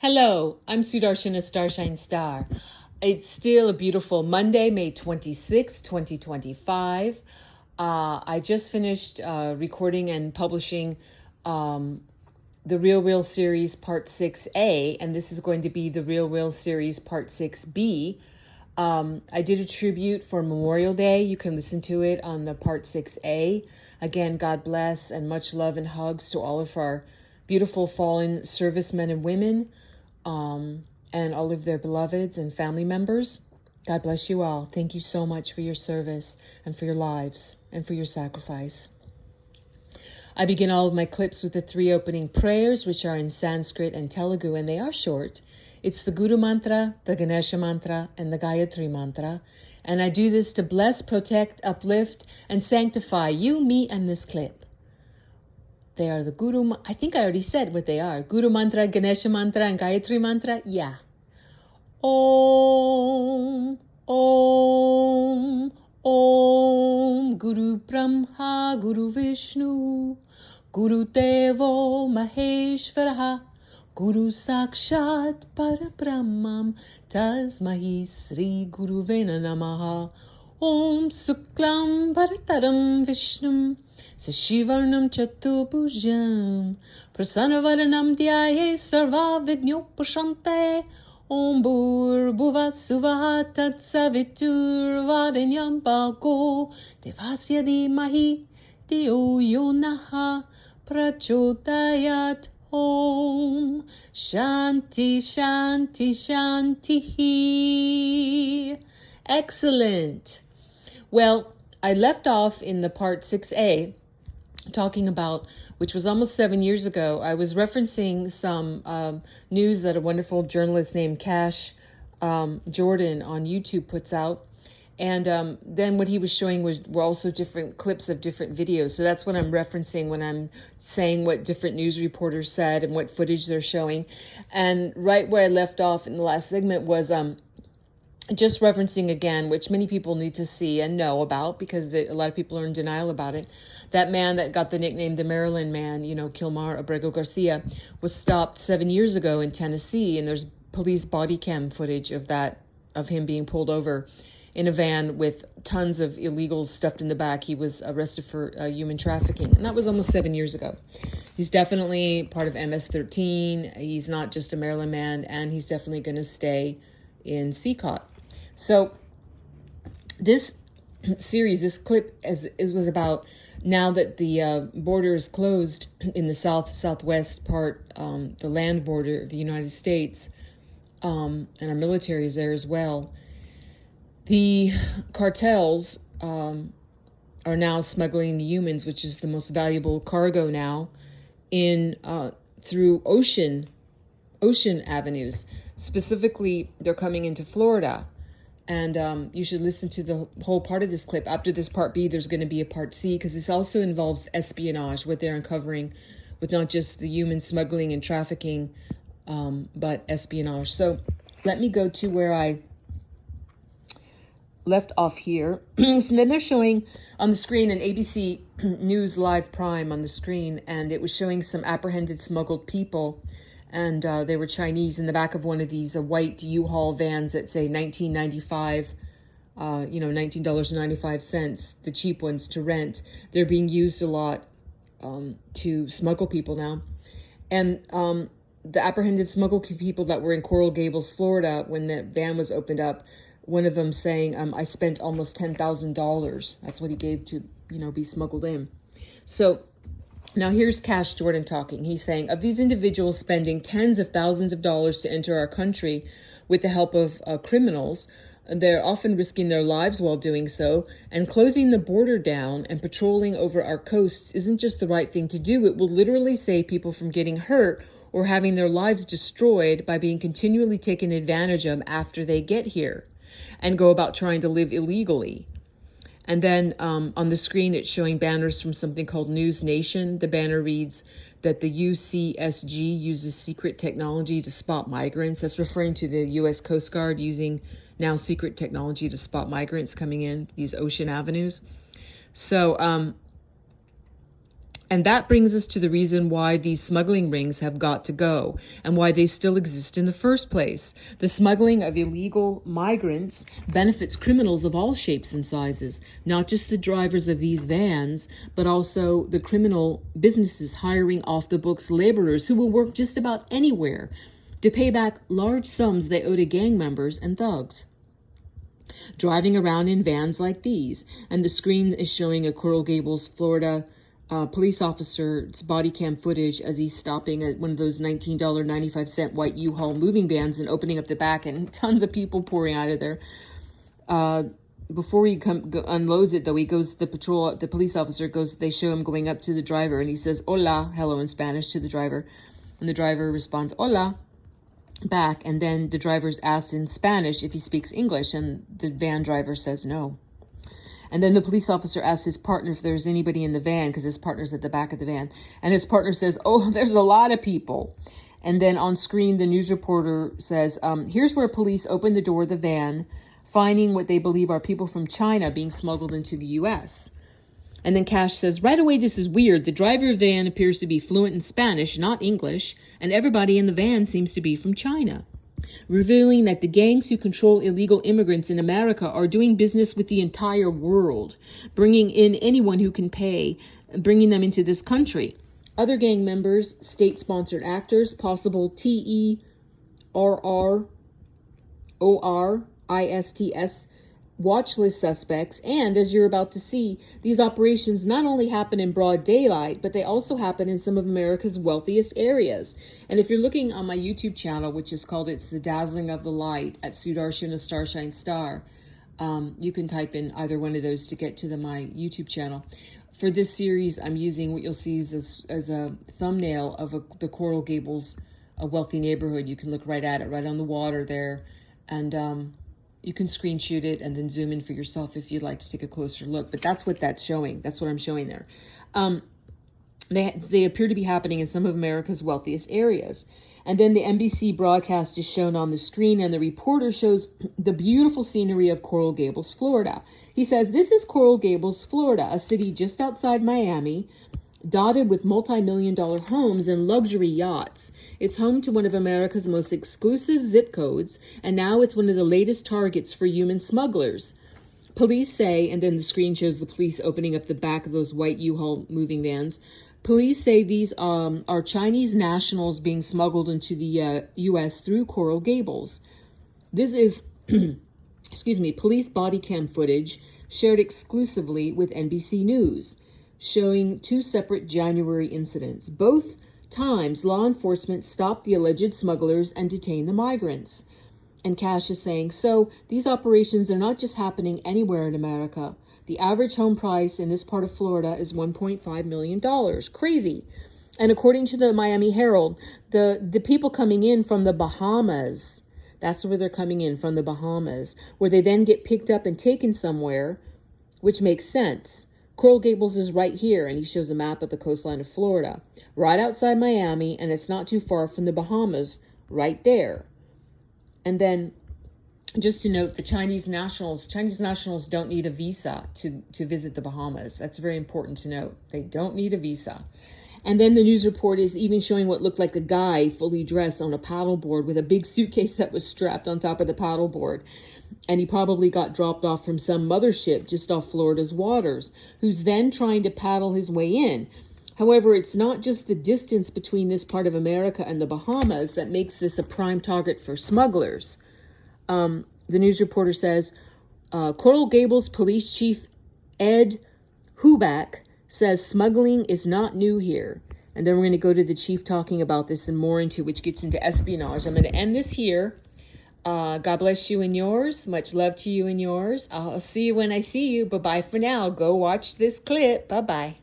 Hello, I'm Sudarshana Starshine Star. It's still a beautiful Monday, May 26, 2025. I just finished recording and publishing the Real Real Series Part 6A, and this is going to be the Real Real Series Part 6B. I did a tribute for Memorial Day. You can listen to it on the Part 6A. Again, God bless and much love and hugs to all of our beautiful fallen servicemen and women, and all of their beloveds and family members. God bless you all. Thank you so much for your service and for your lives and for your sacrifice. I begin all of my clips with the 3 opening prayers, which are in Sanskrit and Telugu, and they are short. It's the Guru Mantra, the Ganesha Mantra, and the Gayatri Mantra. And I do this to bless, protect, uplift, and sanctify you, me, and this clip. They are the Guru, I think I already said what they are. Guru Mantra, Ganesha Mantra, and Gayatri Mantra. Yeah. Om, Om, Om, Guru Brahma, Guru Vishnu, Guru Devo Maheshvaraha, Guru Sakshat Parabrahmam, Tasmahi Sri Guru Vena Namaha. Om Suklam Bharataram Vishnum Sashivarnam Chatubhujam Prasanavaranam Dhyaye Sarva Vignopashante. Om Bhurbhuva Suvah Tat Savitur Varenyam Bhago Devasya Dhimahi Dhiyo Yo Naha Prachodayat. Om Shanti Shanti Shanti. Excellent. Well, I left off in the part 6A talking about, which was almost 7 years ago. I was referencing some news that a wonderful journalist named Cash Jordan on YouTube puts out. And then what he was showing were also different clips of different videos. So that's what I'm referencing when I'm saying what different news reporters said and what footage they're showing. And right where I left off in the last segment was just referencing again, which many people need to see and know about because a lot of people are in denial about it. That man that got the nickname the Maryland Man, Kilmar Abrego Garcia, was stopped 7 years ago in Tennessee, and there's police body cam footage of him being pulled over in a van with tons of illegals stuffed in the back. He was arrested for human trafficking, and that was almost 7 years ago. He's definitely part of MS-13. He's not just a Maryland Man, and he's definitely going to stay in CCOT. So this series, this clip, was about now that the border is closed in the southwest part, the land border of the United States, and our military is there as well. The cartels are now smuggling the humans, which is the most valuable cargo now, in through ocean avenues. Specifically, they're coming into Florida. And you should listen to the whole part of this clip. After this part B, there's going to be a part C, because this also involves espionage, what they're uncovering with not just the human smuggling and trafficking, but espionage. So let me go to where I left off here. So then they're showing on the screen an ABC News Live Prime on the screen, and it was showing some apprehended smuggled people. And they were Chinese in the back of one of these white U-Haul vans that say $19.95, $19.95, the cheap ones to rent. They're being used a lot to smuggle people now. And the apprehended smuggled people that were in Coral Gables, Florida, when the van was opened up, one of them saying, I spent almost $10,000. That's what he gave to, be smuggled in. So now here's Cash Jordan talking. He's saying, of these individuals spending tens of thousands of dollars to enter our country with the help of criminals, they're often risking their lives while doing so, and closing the border down and patrolling over our coasts isn't just the right thing to do. It will literally save people from getting hurt or having their lives destroyed by being continually taken advantage of after they get here and go about trying to live illegally. And then on the screen, it's showing banners from something called News Nation. The banner reads that the UCSG uses secret technology to spot migrants. That's referring to the U.S. Coast Guard using now secret technology to spot migrants coming in these ocean avenues. So And that brings us to the reason why these smuggling rings have got to go and why they still exist in the first place. The smuggling of illegal migrants benefits criminals of all shapes and sizes, not just the drivers of these vans, but also the criminal businesses hiring off the books laborers who will work just about anywhere to pay back large sums they owe to gang members and thugs. Driving around in vans like these, and the screen is showing a Coral Gables, Florida police officer's body cam footage as he's stopping at one of those $19.95 white U-Haul moving vans and opening up the back, and tons of people pouring out of there. Before he unloads it, though, the police officer goes, they show him going up to the driver, and he says, "Hola," hello in Spanish to the driver. And the driver responds, "Hola," back, and then the driver's asked in Spanish if he speaks English, and the van driver says no. And then the police officer asks his partner if there's anybody in the van, because his partner's at the back of the van. And his partner says, "Oh, there's a lot of people." And then on screen, the news reporter says, "Here's where police open the door of the van, finding what they believe are people from China being smuggled into the U.S." And then Cash says, "Right away, this is weird. The driver of the van appears to be fluent in Spanish, not English, and everybody in the van seems to be from China," revealing that the gangs who control illegal immigrants in America are doing business with the entire world, bringing in anyone who can pay, bringing them into this country. Other gang members, state-sponsored actors, possible TERRORISTS watch list suspects, and as you're about to see, these operations not only happen in broad daylight, but they also happen in some of America's wealthiest areas. And if you're looking on my YouTube channel, which is called It's the Dazzling of the Light at Sudarshan, a Starshine Star, you can type in either one of those to get to my YouTube channel. For this series, I'm using what you'll see as a thumbnail of the Coral Gables, a wealthy neighborhood. You can look right at it, right on the water there, and you can screenshot it and then zoom in for yourself if you'd like to take a closer look. But that's what that's showing. That's what I'm showing there. They appear to be happening in some of America's wealthiest areas. And then the NBC broadcast is shown on the screen, and the reporter shows the beautiful scenery of Coral Gables, Florida. He says, "This is Coral Gables, Florida, a city just outside Miami, dotted with multi-million-dollar homes and luxury yachts. It's home to one of America's most exclusive zip codes, and now it's one of the latest targets for human smugglers. Police say," and then the screen shows the police opening up the back of those white U-Haul moving vans. "Police say these are Chinese nationals being smuggled into the U.S. through Coral Gables. This is, police body cam footage shared exclusively with NBC News, showing two separate January incidents. Both times, law enforcement stopped the alleged smugglers and detained the migrants." And Cash is saying, so these operations are not just happening anywhere in America. The average home price in this part of Florida is $1.5 million. Crazy. And according to the Miami Herald, the people coming in from the Bahamas, that's where they're coming in, from the Bahamas, where they then get picked up and taken somewhere, which makes sense. Coral Gables is right here, and he shows a map of the coastline of Florida, right outside Miami, and it's not too far from the Bahamas, right there. And then, just to note, the Chinese nationals don't need a visa to visit the Bahamas. That's very important to note. They don't need a visa. And then the news report is even showing what looked like a guy fully dressed on a paddleboard with a big suitcase that was strapped on top of the paddleboard. And he probably got dropped off from some mothership just off Florida's waters, who's then trying to paddle his way in. However, it's not just the distance between this part of America and the Bahamas that makes this a prime target for smugglers. The news reporter says, Coral Gables Police Chief Ed Huback says smuggling is not new here. And then we're going to go to the chief talking about this and more into, which gets into espionage. I'm going to end this here. God bless you and yours. Much love to you and yours. I'll see you when I see you. Bye-bye for now. Go watch this clip. Bye-bye.